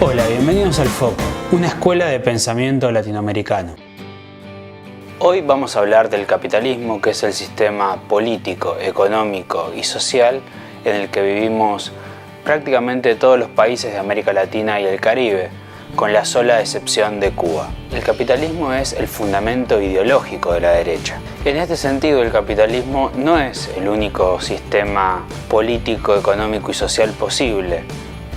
Hola, bienvenidos al Foco, una escuela de pensamiento latinoamericano. Hoy vamos a hablar del capitalismo, que es el sistema político, económico y social en el que vivimos prácticamente todos los países de América Latina y el Caribe, con la sola excepción de Cuba. El capitalismo es el fundamento ideológico de la derecha. En este sentido, el capitalismo no es el único sistema político, económico y social posible.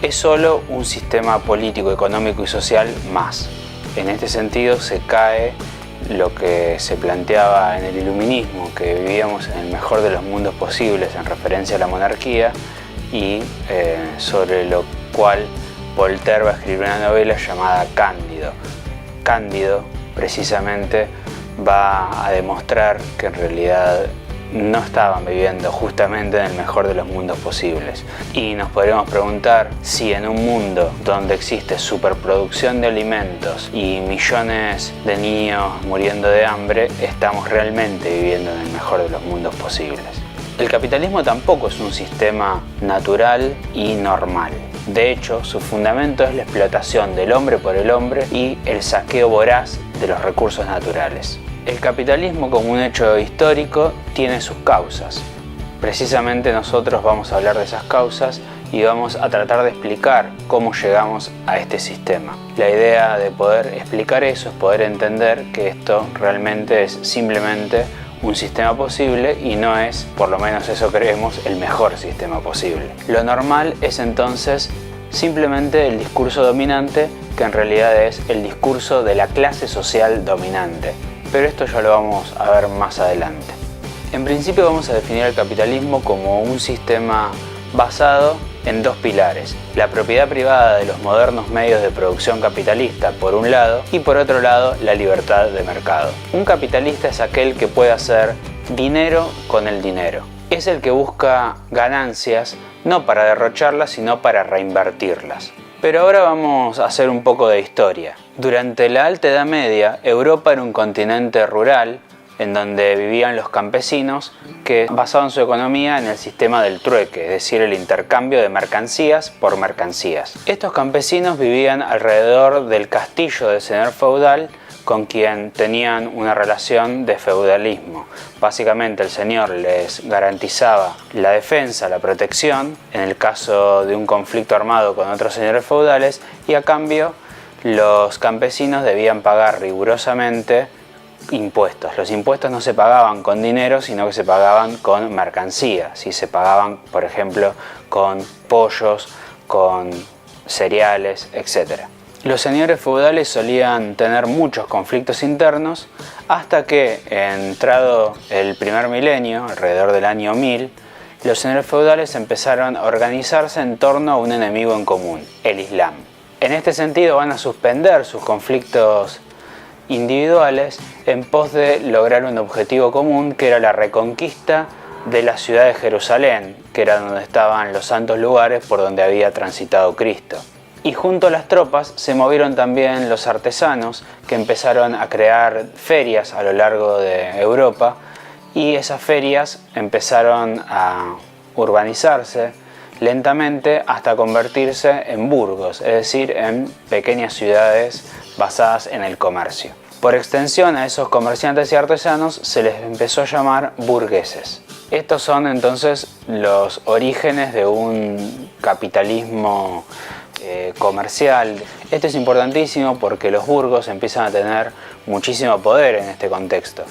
Es solo un sistema político, económico y social más. En este sentido se cae lo que se planteaba en el iluminismo, que vivíamos en el mejor de los mundos posibles en referencia a la monarquía y sobre lo cual Voltaire va a escribir una novela llamada Cándido. Cándido precisamente va a demostrar que en realidad no estaban viviendo justamente en el mejor de los mundos posibles. Y nos podríamos preguntar si en un mundo donde existe superproducción de alimentos y millones de niños muriendo de hambre, estamos realmente viviendo en el mejor de los mundos posibles. El capitalismo tampoco es un sistema natural y normal. De hecho, su fundamento es la explotación del hombre por el hombre y el saqueo voraz de los recursos naturales. El capitalismo, como un hecho histórico, tiene sus causas. Precisamente nosotros vamos a hablar de esas causas y vamos a tratar de explicar cómo llegamos a este sistema. La idea de poder explicar eso es poder entender que esto realmente es simplemente un sistema posible y no es, por lo menos eso creemos, el mejor sistema posible. Lo normal es entonces simplemente el discurso dominante, que en realidad es el discurso de la clase social dominante. Pero esto ya lo vamos a ver más adelante. En principio vamos a definir el capitalismo como un sistema basado en dos pilares: la propiedad privada de los modernos medios de producción capitalista por un lado y por otro lado la libertad de mercado. Un capitalista es aquel que puede hacer dinero con el dinero. Es el que busca ganancias no para derrocharlas sino para reinvertirlas. Pero ahora vamos a hacer un poco de historia. Durante la Alta Edad Media, Europa era un continente rural en donde vivían los campesinos que basaban su economía en el sistema del trueque, es decir, el intercambio de mercancías por mercancías. Estos campesinos vivían alrededor del castillo del señor feudal, con quien tenían una relación de feudalismo. Básicamente el señor les garantizaba la defensa, la protección, en el caso de un conflicto armado con otros señores feudales, y a cambio los campesinos debían pagar rigurosamente impuestos. Los impuestos no se pagaban con dinero, sino que se pagaban con mercancía. Si se pagaban, por ejemplo, con pollos, con cereales, etc. Los señores feudales solían tener muchos conflictos internos hasta que, entrado el primer milenio, alrededor del año 1000, los señores feudales empezaron a organizarse en torno a un enemigo en común, el Islam. En este sentido van a suspender sus conflictos individuales en pos de lograr un objetivo común, que era la reconquista de la ciudad de Jerusalén, que era donde estaban los santos lugares por donde había transitado Cristo. Y junto a las tropas se movieron también los artesanos, que empezaron a crear ferias a lo largo de Europa, y esas ferias empezaron a urbanizarse lentamente hasta convertirse en burgos, es decir, en pequeñas ciudades basadas en el comercio. Por extensión, a esos comerciantes y artesanos se les empezó a llamar burgueses. Estos son entonces los orígenes de un capitalismo comercial. Esto es importantísimo porque los burgos empiezan a tener muchísimo poder en este contexto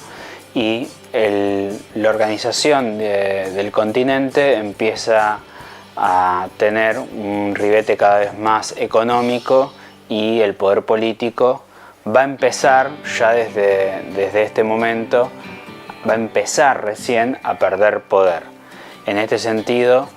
y la organización del continente empieza a tener un ribete cada vez más económico y el poder político va a empezar ya desde este momento, va a empezar recién a perder poder. En este sentido,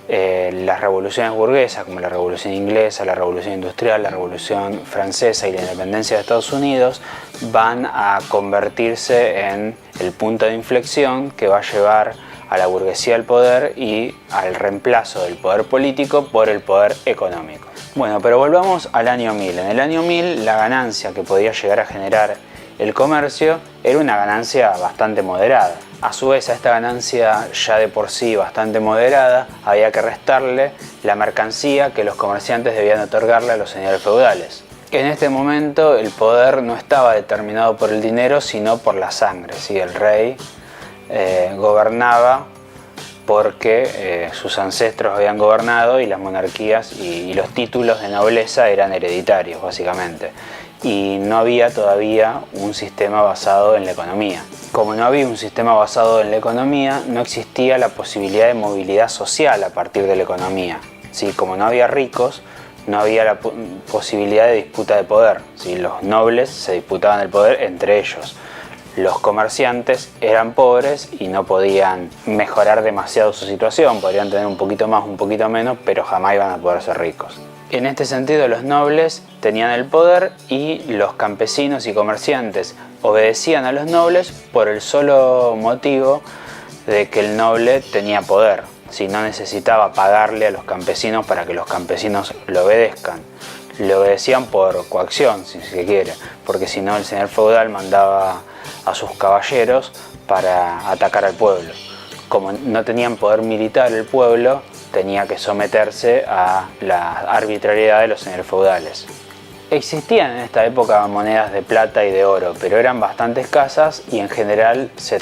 las revoluciones burguesas, como la Revolución Inglesa, la Revolución Industrial, la Revolución Francesa y la independencia de Estados Unidos, van a convertirse en el punto de inflexión que va a llevar a la burguesía al poder y al reemplazo del poder político por el poder económico. Bueno, pero volvamos al año 1000. En el año 1000 la ganancia que podía llegar a generar el comercio era una ganancia bastante moderada. A su vez, a esta ganancia ya de por sí bastante moderada, había que restarle la mercancía que los comerciantes debían otorgarle a los señores feudales. En este momento el poder no estaba determinado por el dinero, sino por la sangre. ¿Sí? El rey gobernaba porque sus ancestros habían gobernado y las monarquías y los títulos de nobleza eran hereditarios, básicamente. Y no había todavía un sistema basado en la economía. Como no había un sistema basado en la economía, no existía la posibilidad de movilidad social a partir de la economía. ¿Sí? Como no había ricos, no había la posibilidad de disputa de poder. ¿Sí? Los nobles se disputaban el poder entre ellos. Los comerciantes eran pobres y no podían mejorar demasiado su situación. Podrían tener un poquito más, un poquito menos, pero jamás iban a poder ser ricos. En este sentido, los nobles tenían el poder y los campesinos y comerciantes obedecían a los nobles por el solo motivo de que el noble tenía poder. Si no necesitaba pagarle a los campesinos para que los campesinos lo obedezcan. Le obedecían por coacción, si se quiere, porque si no el señor feudal mandaba a sus caballeros para atacar al pueblo. Como no tenían poder militar el pueblo, tenía que someterse a la arbitrariedad de los señores feudales. Existían en esta época monedas de plata y de oro, pero eran bastante escasas y en general se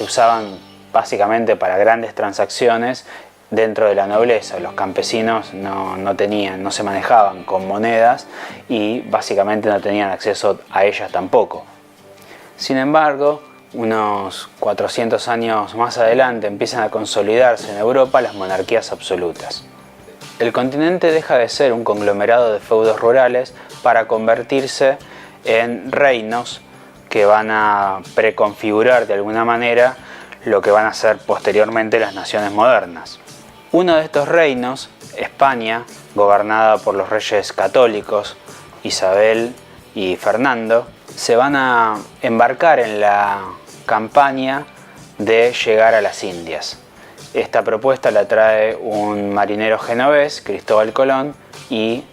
usaban básicamente para grandes transacciones dentro de la nobleza. Los campesinos no se manejaban con monedas y básicamente no tenían acceso a ellas tampoco. Sin embargo, unos 400 años más adelante empiezan a consolidarse en Europa las monarquías absolutas. El continente deja de ser un conglomerado de feudos rurales para convertirse en reinos que van a preconfigurar de alguna manera lo que van a ser posteriormente las naciones modernas. Uno de estos reinos, España, gobernada por los reyes católicos, Isabel y Fernando, se van a embarcar en la campaña de llegar a las Indias. Esta propuesta la trae un marinero genovés, Cristóbal Colón, y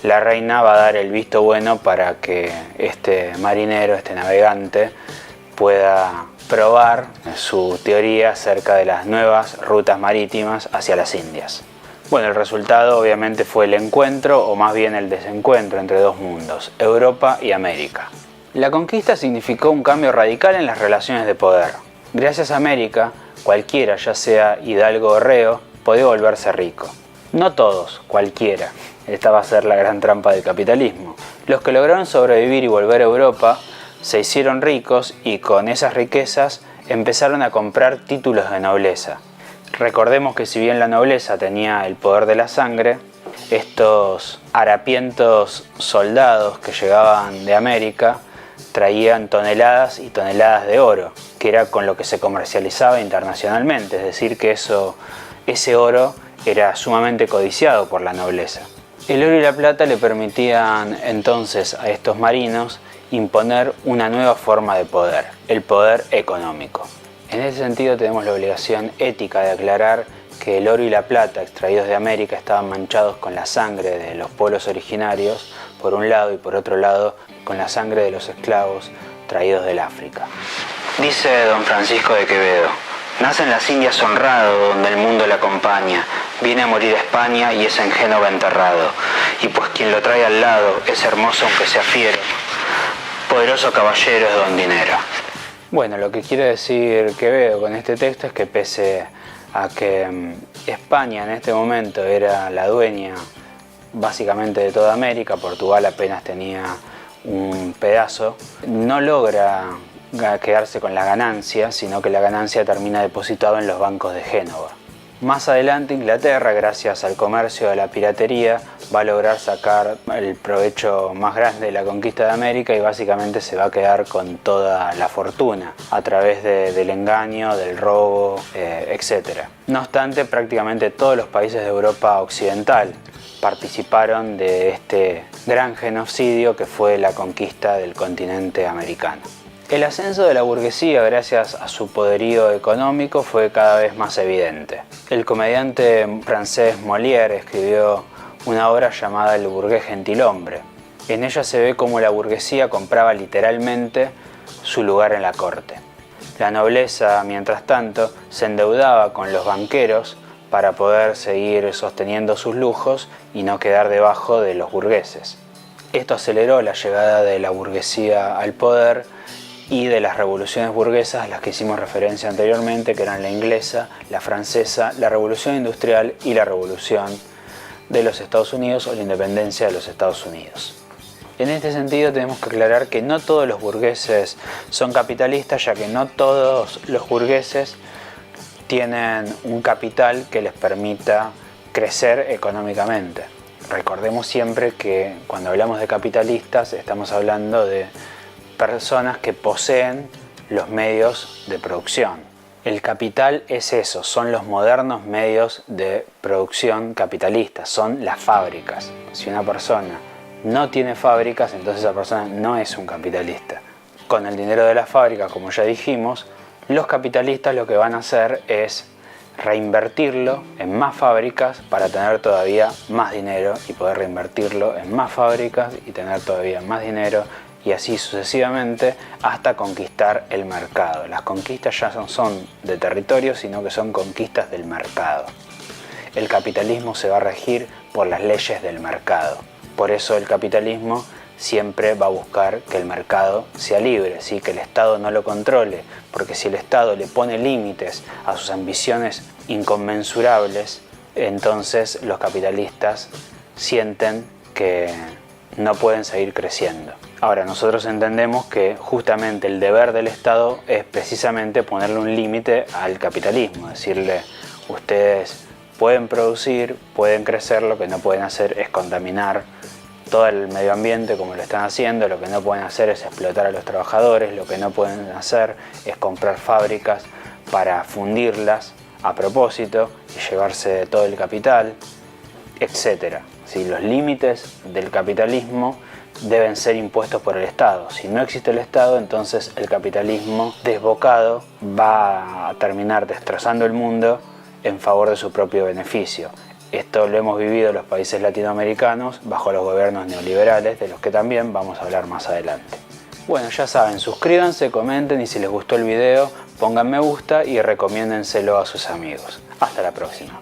la reina va a dar el visto bueno para que este marinero, este navegante, pueda probar su teoría acerca de las nuevas rutas marítimas hacia las Indias. Bueno, el resultado obviamente fue el encuentro, o más bien el desencuentro entre dos mundos, Europa y América. La conquista significó un cambio radical en las relaciones de poder. Gracias a América, cualquiera, ya sea hidalgo o reo, podía volverse rico. No todos, cualquiera. Esta va a ser la gran trampa del capitalismo. Los que lograron sobrevivir y volver a Europa se hicieron ricos y con esas riquezas empezaron a comprar títulos de nobleza. Recordemos que si bien la nobleza tenía el poder de la sangre, estos harapientos soldados que llegaban de América traían toneladas y toneladas de oro, que era con lo que se comercializaba internacionalmente, es decir, que ese oro era sumamente codiciado por la nobleza. El oro y la plata le permitían entonces a estos marinos imponer una nueva forma de poder, el poder económico. En ese sentido tenemos la obligación ética de aclarar que el oro y la plata extraídos de América estaban manchados con la sangre de los pueblos originarios, por un lado, y por otro lado, con la sangre de los esclavos traídos del África. Dice don Francisco de Quevedo: nace en las Indias honrado, donde el mundo le acompaña, viene a morir a España y es en Génova enterrado, y pues quien lo trae al lado es hermoso aunque sea fiero, poderoso caballero es don Dinero. Bueno, lo que quiere decir Quevedo con este texto es que pese a que España en este momento era la dueña básicamente de toda América, Portugal apenas tenía un pedazo, no logra quedarse con la ganancia, sino que la ganancia termina depositada en los bancos de Génova. Más adelante Inglaterra, gracias al comercio de la piratería, va a lograr sacar el provecho más grande de la conquista de América y básicamente se va a quedar con toda la fortuna a través del engaño, del robo, etc. No obstante, prácticamente todos los países de Europa occidental participaron de este gran genocidio que fue la conquista del continente americano. El ascenso de la burguesía gracias a su poderío económico fue cada vez más evidente. El comediante francés Molière escribió una obra llamada El burgués gentilhombre. En ella se ve cómo la burguesía compraba literalmente su lugar en la corte. La nobleza, mientras tanto, se endeudaba con los banqueros para poder seguir sosteniendo sus lujos y no quedar debajo de los burgueses. Esto aceleró la llegada de la burguesía al poder y de las revoluciones burguesas a las que hicimos referencia anteriormente, que eran la inglesa, la francesa, la revolución industrial y la revolución de los Estados Unidos o la independencia de los Estados Unidos. En este sentido tenemos que aclarar que no todos los burgueses son capitalistas, ya que no todos los burgueses tienen un capital que les permita crecer económicamente. Recordemos siempre que cuando hablamos de capitalistas estamos hablando de personas que poseen los medios de producción. El capital es eso, son los modernos medios de producción capitalistas, son las fábricas. Si una persona no tiene fábricas, entonces esa persona no es un capitalista. Con el dinero de la fábrica, como ya dijimos, los capitalistas lo que van a hacer es reinvertirlo en más fábricas para tener todavía más dinero y poder reinvertirlo en más fábricas y tener todavía más dinero y así sucesivamente hasta conquistar el mercado. Las conquistas ya no son de territorio, sino que son conquistas del mercado. El capitalismo se va a regir por las leyes del mercado. Por eso el capitalismo siempre va a buscar que el mercado sea libre, ¿sí? Que el Estado no lo controle, porque si el Estado le pone límites a sus ambiciones inconmensurables, entonces los capitalistas sienten que no pueden seguir creciendo. Ahora, nosotros entendemos que justamente el deber del Estado es precisamente ponerle un límite al capitalismo, decirle, ustedes pueden producir, pueden crecer, lo que no pueden hacer es contaminar todo el medio ambiente como lo están haciendo, lo que no pueden hacer es explotar a los trabajadores, lo que no pueden hacer es comprar fábricas para fundirlas a propósito y llevarse todo el capital, etc. ¿Sí? Los límites del capitalismo deben ser impuestos por el Estado. Si no existe el Estado, entonces el capitalismo desbocado va a terminar destrozando el mundo en favor de su propio beneficio. Esto lo hemos vivido en los países latinoamericanos bajo los gobiernos neoliberales, de los que también vamos a hablar más adelante. Bueno, ya saben, suscríbanse, comenten y si les gustó el video, pongan me gusta y recomiéndenselo a sus amigos. Hasta la próxima.